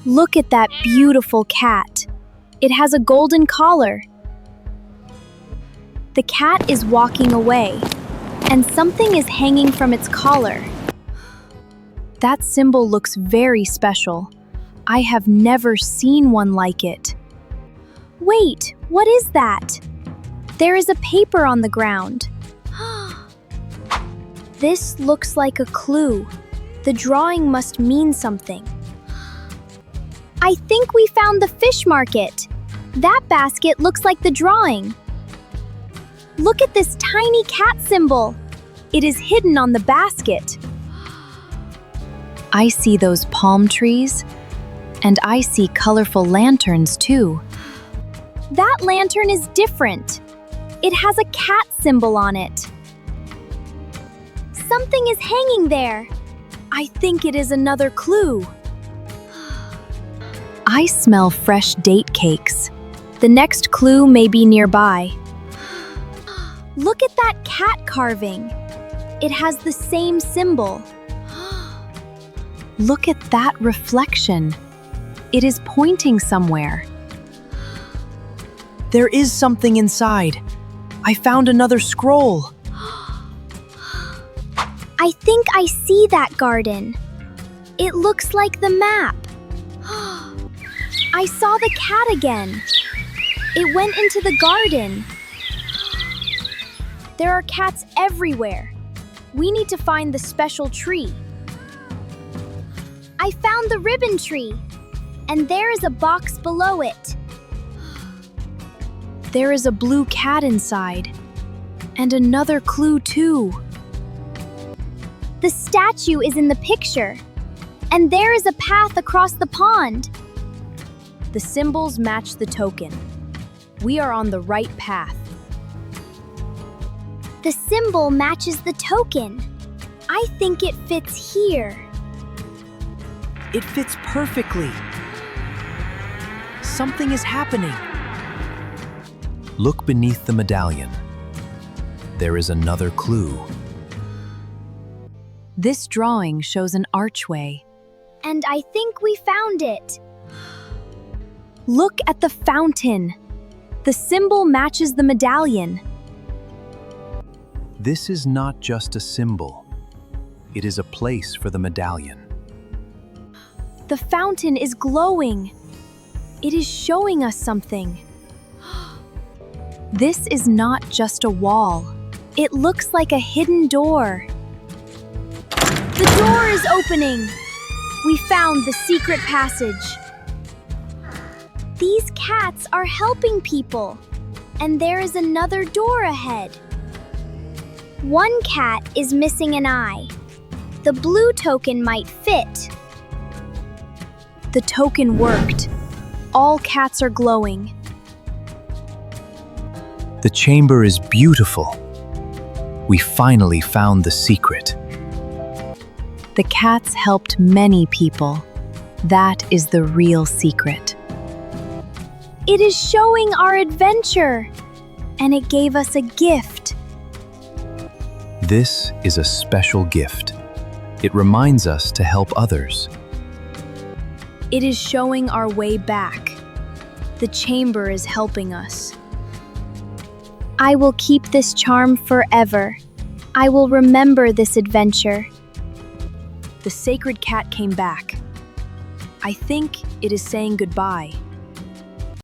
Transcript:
Look at that beautiful cat. It has a golden collar. The cat is walking away, and something is hanging from its collar. That symbol looks very special. I have never seen one like it. Wait, what is that? There is a paper on the ground. This looks like a clue. The drawing must mean something. I think we found the fish market. That basket looks like the drawing. Look at this tiny cat symbol. It is hidden on the basket. I see those palm trees, and I see colorful lanterns too. That lantern is different. It has a cat symbol on it. Something is hanging there. I think it is another clue. I smell fresh date cakes. The next clue may be nearby. Look at that cat carving. It has the same symbol. Look at that reflection. It is pointing somewhere. There is something inside. I found another scroll. I think I see that garden. It looks like the map. I saw the cat again. It went into the garden. There are cats everywhere. We need to find the special tree. I found the ribbon tree, and there is a box below it. There is a blue cat inside, and another clue too. The statue is in the picture, and there is a path across the pond. The symbols match the token. We are on the right path. The symbol matches the token. I think it fits here. It fits perfectly. Something is happening. Look beneath the medallion. There is another clue. This drawing shows an archway. And I think we found it. Look at the fountain. The symbol matches the medallion. This is not just a symbol. It is a place for the medallion. The fountain is glowing. It is showing us something. This is not just a wall. It looks like a hidden door. The door is opening. We found the secret passage. These cats are helping people, and there is another door ahead. One cat is missing an eye. The blue token might fit. The token worked. All cats are glowing. The chamber is beautiful. We finally found the secret. The cats helped many people. That is the real secret. It is showing our adventure, and it gave us a gift. This is a special gift. It reminds us to help others. It is showing our way back. The chamber is helping us. I will keep this charm forever. I will remember this adventure. The sacred cat came back. I think it is saying goodbye.